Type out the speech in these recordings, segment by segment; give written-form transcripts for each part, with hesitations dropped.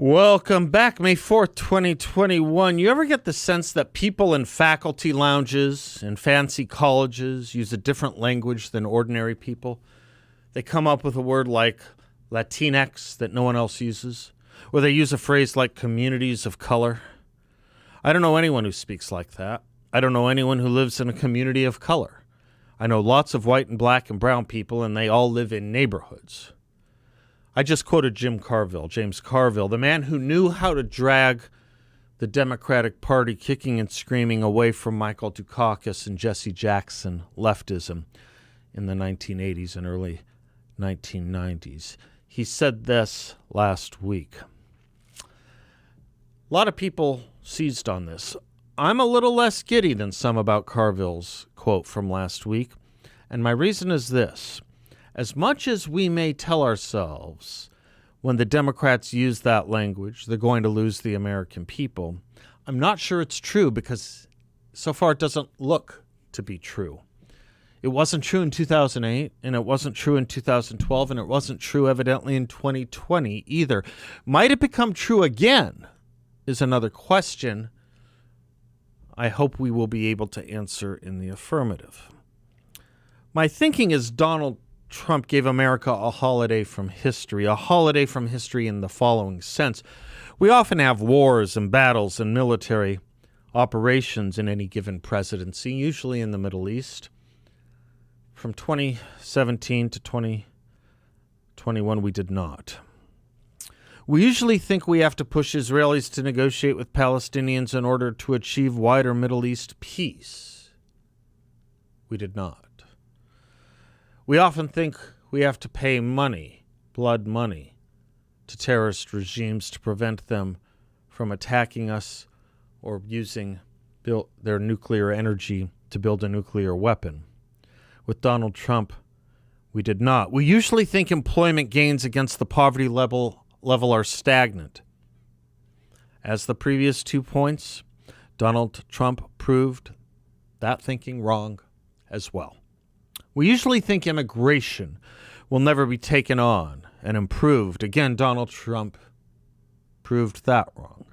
Welcome back, May 4th, 2021. You ever get the sense that people in faculty lounges and fancy colleges use a different language than ordinary people? They come up with a word like Latinx that no one else uses, or they use a phrase like communities of color. I don't know anyone who speaks like that. I don't know anyone who lives in a community of color. I know lots of white and black and brown people, and they all live in neighborhoods. I just quoted James Carville, the man who knew how to drag the Democratic Party kicking and screaming away from Michael Dukakis and Jesse Jackson leftism in the 1980s and early 1990s. He said this last week. A lot of people seized on this. I'm a little less giddy than some about Carville's quote from last week, and my reason is this. As much as we may tell ourselves when the Democrats use that language, they're going to lose the American people, I'm not sure it's true because so far it doesn't look to be true. It wasn't true in 2008, and it wasn't true in 2012, and it wasn't true evidently in 2020 either. Might it become true again is another question I hope we will be able to answer in the affirmative. My thinking is Donald Trump gave America a holiday from history in the following sense. We often have wars and battles and military operations in any given presidency, usually in the Middle East. From 2017 to 2021, we did not. We usually think we have to push Israelis to negotiate with Palestinians in order to achieve wider Middle East peace. We did not. We often think we have to pay money, blood money, to terrorist regimes to prevent them from attacking us or using their nuclear energy to build a nuclear weapon. With Donald Trump, we did not. We usually think employment gains against the poverty level are stagnant. As the previous 2 points, Donald Trump proved that thinking wrong as well. We usually think immigration will never be taken on and improved. Again, Donald Trump proved that wrong.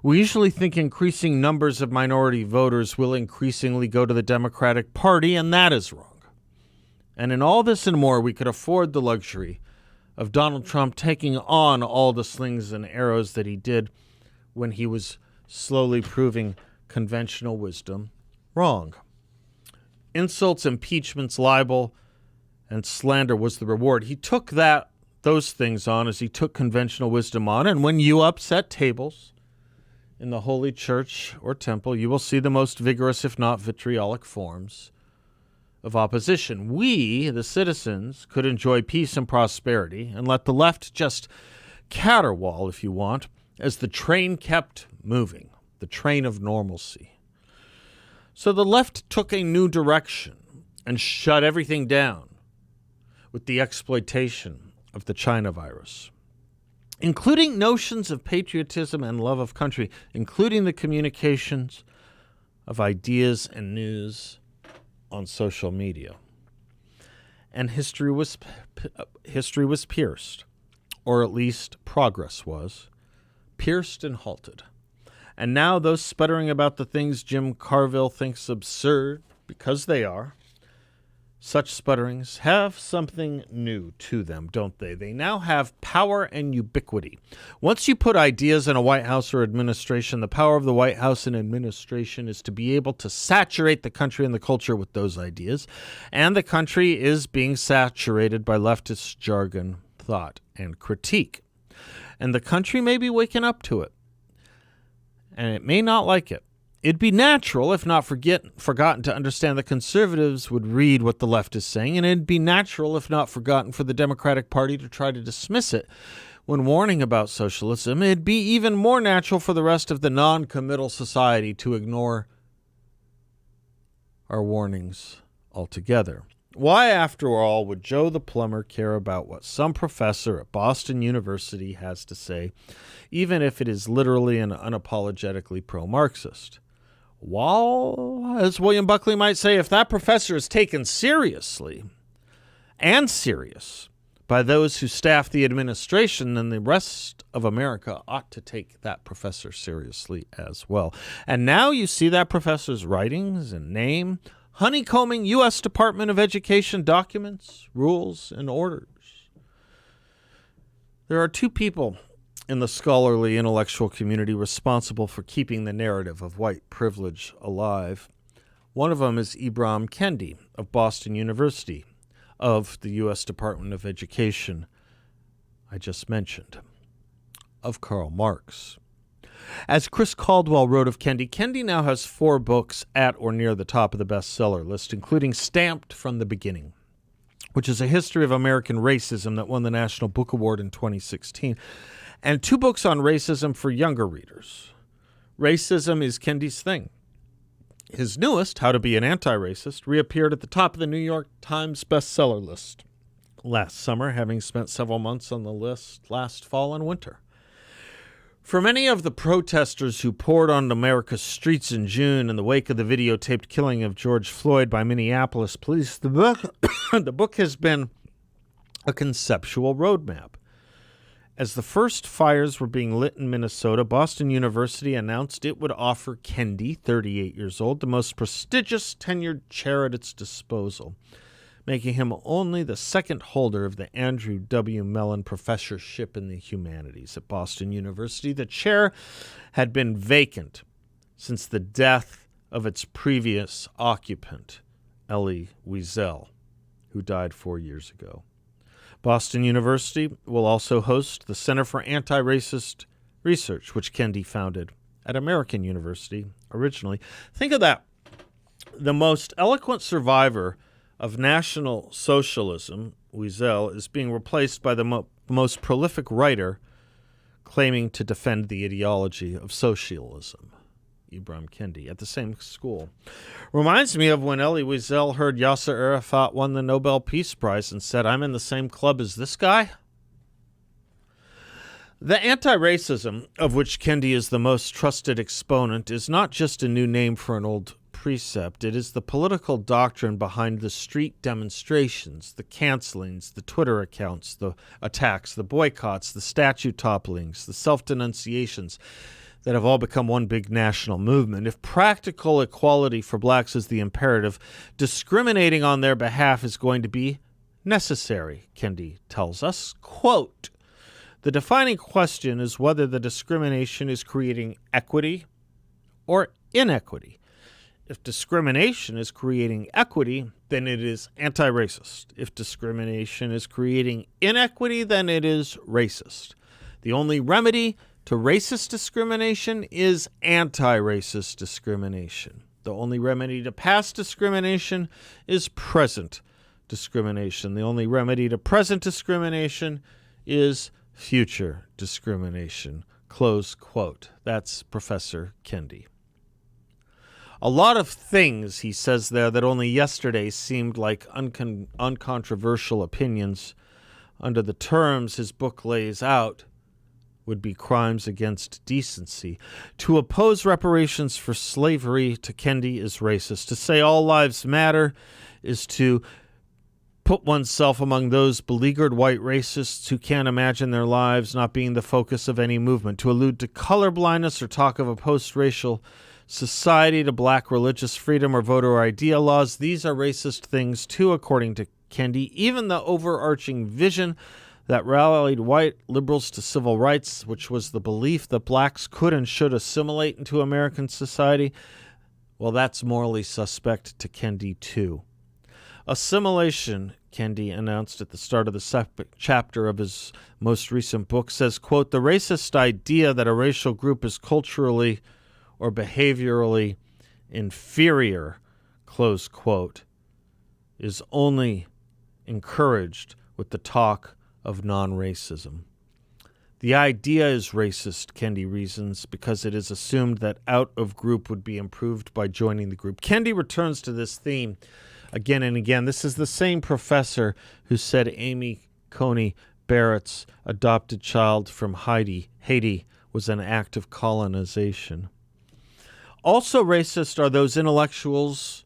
We usually think increasing numbers of minority voters will increasingly go to the Democratic Party, and that is wrong. And in all this and more, we could afford the luxury of Donald Trump taking on all the slings and arrows that he did when he was slowly proving conventional wisdom wrong. Insults, impeachments, libel, and slander was the reward. He took those things on as he took conventional wisdom on. And when you upset tables in the holy church or temple, you will see the most vigorous, if not vitriolic, forms of opposition. We, the citizens, could enjoy peace and prosperity and let the left just caterwaul, if you want, as the train kept moving, the train of normalcy. So the left took a new direction and shut everything down with the exploitation of the China virus, including notions of patriotism and love of country, including the communications of ideas and news on social media. And history was pierced, or at least progress was, pierced and halted. And now those sputtering about the things Jim Carville thinks absurd, because they are, such sputterings have something new to them, don't they? They now have power and ubiquity. Once you put ideas in a White House or administration, the power of the White House and administration is to be able to saturate the country and the culture with those ideas. And the country is being saturated by leftist jargon, thought, and critique. And the country may be waking up to it. And it may not like it. It'd be natural, if not forgotten, to understand that conservatives would read what the left is saying, and it'd be natural, if not forgotten, for the Democratic Party to try to dismiss it when warning about socialism. It'd be even more natural for the rest of the non-committal society to ignore our warnings altogether. Why, after all, would Joe the plumber care about what some professor at Boston University has to say, even if it is literally and unapologetically pro-Marxist? Well, as William Buckley might say, if that professor is taken seriously and serious by those who staff the administration, then the rest of America ought to take that professor seriously as well. And now you see that professor's writings and name honeycombing U.S. Department of Education documents, rules, and orders. There are two people in the scholarly intellectual community responsible for keeping the narrative of white privilege alive. One of them is Ibrahim Kendy of Boston University, of the U.S. Department of Education I just mentioned, of Karl Marx. As Chris Caldwell wrote of Kendy, Kendy now has 4 books at or near the top of the bestseller list, including Stamped from the Beginning, which is a history of American racism that won the National Book Award in 2016, and 2 books on racism for younger readers. Racism is Kendy's thing. His newest, How to Be an Anti-Racist, reappeared at the top of the New York Times bestseller list last summer, having spent several months on the list last fall and winter. For many of the protesters who poured onto America's streets in June in the wake of the videotaped killing of George Floyd by Minneapolis police, the book has been a conceptual roadmap. As the first fires were being lit in Minnesota, Boston University announced it would offer Kendy, 38 years old, the most prestigious tenured chair at its disposal, making him only the second holder of the Andrew W. Mellon Professorship in the Humanities at Boston University. The chair had been vacant since the death of its previous occupant, Elie Wiesel, who died 4 years ago. Boston University will also host the Center for Anti-Racist Research, which Kendy founded at American University originally. Think of that. The most eloquent survivor of National Socialism, Wiesel, is being replaced by the most prolific writer claiming to defend the ideology of socialism, Ibrahim Kendy, at the same school. Reminds me of when Elie Wiesel heard Yasser Arafat won the Nobel Peace Prize and said, "I'm in the same club as this guy." The anti-racism, of which Kendy is the most trusted exponent, is not just a new name for an old precept. It is the political doctrine behind the street demonstrations, the cancelings, the Twitter accounts, the attacks, the boycotts, the statue topplings, the self-denunciations that have all become one big national movement. If practical equality for blacks is the imperative, discriminating on their behalf is going to be necessary, Kendy tells us. Quote, "The defining question is whether the discrimination is creating equity or inequity. If discrimination is creating equity, then it is anti-racist. If discrimination is creating inequity, then it is racist. The only remedy to racist discrimination is anti-racist discrimination. The only remedy to past discrimination is present discrimination. The only remedy to present discrimination is future discrimination." Close quote. That's Professor Kendy. A lot of things he says there that only yesterday seemed like uncontroversial opinions under the terms his book lays out would be crimes against decency. To oppose reparations for slavery to Kendy is racist. To say all lives matter is to put oneself among those beleaguered white racists who can't imagine their lives not being the focus of any movement. To allude to colorblindness or talk of a post-racial society, to black religious freedom or voter ID laws, these are racist things too, according to Kendy. Even the overarching vision that rallied white liberals to civil rights, which was the belief that blacks could and should assimilate into American society, well, that's morally suspect to Kendy too. Assimilation, Kendy announced at the start of the chapter of his most recent book, says, quote, "The racist idea that a racial group is culturally or behaviorally inferior," close quote, is only encouraged with the talk of non-racism. The idea is racist, Kendy reasons, because it is assumed that out-of-group would be improved by joining the group. Kendy returns to this theme again and again. This is the same professor who said Amy Coney Barrett's adopted child from Haiti was an act of colonization. Also racist are those intellectuals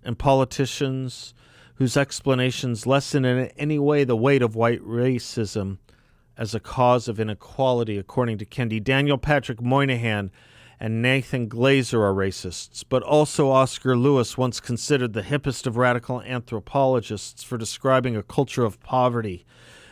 and politicians whose explanations lessen in any way the weight of white racism as a cause of inequality, according to Kendy. Daniel Patrick Moynihan and Nathan Glazer are racists, but also Oscar Lewis, once considered the hippest of radical anthropologists for describing a culture of poverty,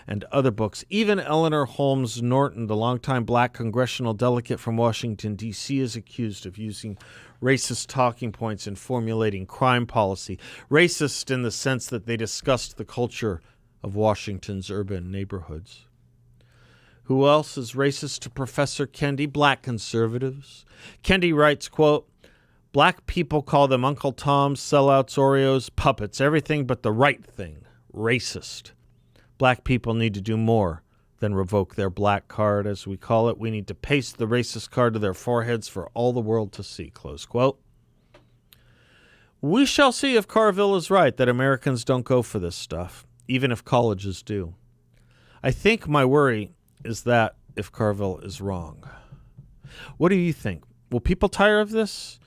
and other books. Even Eleanor Holmes Norton, the longtime black congressional delegate from Washington, D.C., is accused of using racist talking points in formulating crime policy. Racist in the sense that they discussed the culture of Washington's urban neighborhoods. Who else is racist to Professor Kendy? Black conservatives. Kendy writes, quote, "Black people call them Uncle Toms, sellouts, Oreos, puppets, everything but the right thing. Racist. Black people need to do more than revoke their black card, as we call it. We need to paste the racist card to their foreheads for all the world to see," close quote. We shall see if Carville is right that Americans don't go for this stuff, even if colleges do. I think my worry is that if Carville is wrong. What do you think? Will people tire of this?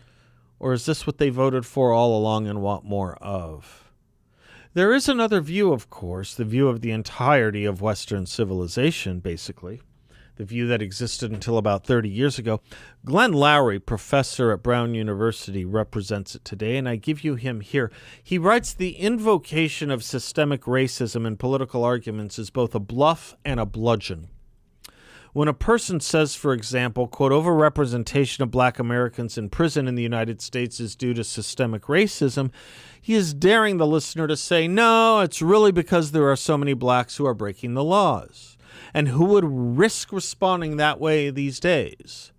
Or is this what they voted for all along and want more of? There is another view, of course, the view of the entirety of Western civilization, basically, the view that existed until about 30 years ago. Glenn Loury, professor at Brown University, represents it today, and I give you him here. He writes, "The invocation of systemic racism in political arguments is both a bluff and a bludgeon. When a person says, for example, quote, overrepresentation of black Americans in prison in the United States is due to systemic racism, he is daring the listener to say, no, it's really because there are so many blacks who are breaking the laws. And who would risk responding that way these days?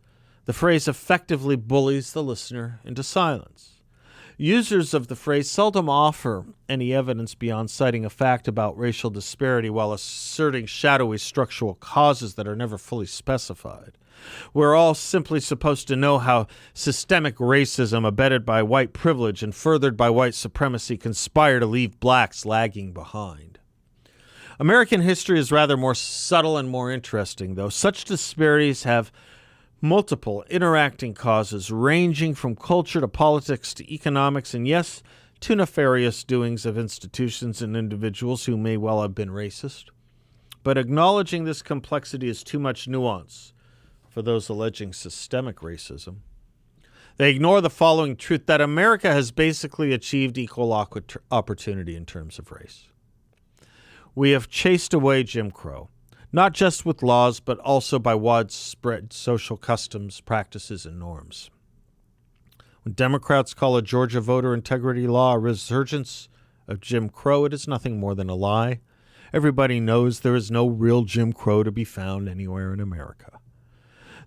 The phrase effectively bullies the listener into silence. Users of the phrase seldom offer any evidence beyond citing a fact about racial disparity while asserting shadowy structural causes that are never fully specified. We're all simply supposed to know how systemic racism, abetted by white privilege and furthered by white supremacy, conspire to leave blacks lagging behind. American history is rather more subtle and more interesting, though. Such disparities have multiple interacting causes ranging from culture to politics to economics and, yes, to nefarious doings of institutions and individuals who may well have been racist. But acknowledging this complexity is too much nuance for those alleging systemic racism. They ignore the following truth, that America has basically achieved equal opportunity in terms of race. We have chased away Jim Crow, not just with laws, but also by widespread social customs, practices, and norms. When Democrats call a Georgia voter integrity law a resurgence of Jim Crow, it is nothing more than a lie. Everybody knows there is no real Jim Crow to be found anywhere in America.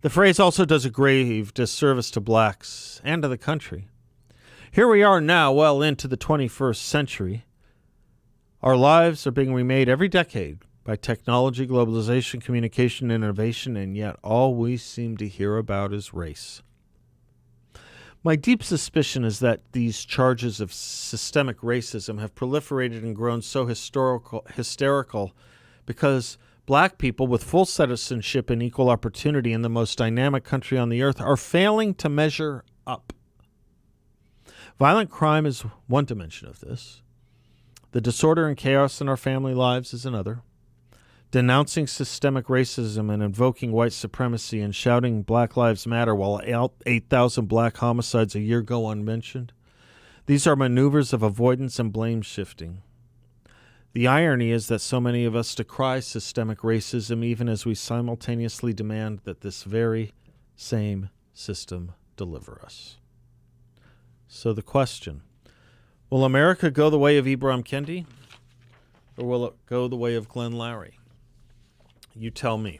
The phrase also does a grave disservice to blacks and to the country. Here we are now, well into the 21st century. Our lives are being remade every decade by technology, globalization, communication, and innovation, and yet all we seem to hear about is race. My deep suspicion is that these charges of systemic racism have proliferated and grown so hysterical because black people with full citizenship and equal opportunity in the most dynamic country on the earth are failing to measure up. Violent crime is one dimension of this. The disorder and chaos in our family lives is another. Denouncing systemic racism and invoking white supremacy and shouting Black Lives Matter while 8,000 black homicides a year go unmentioned. These are maneuvers of avoidance and blame shifting. The irony is that so many of us decry systemic racism even as we simultaneously demand that this very same system deliver us. So the question, will America go the way of Ibrahim Kendy, or will it go the way of Glenn Loury? You tell me.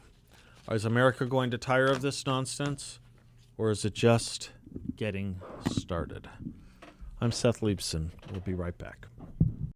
Is America going to tire of this nonsense, or is it just getting started? I'm Seth Leibson. We'll be right back.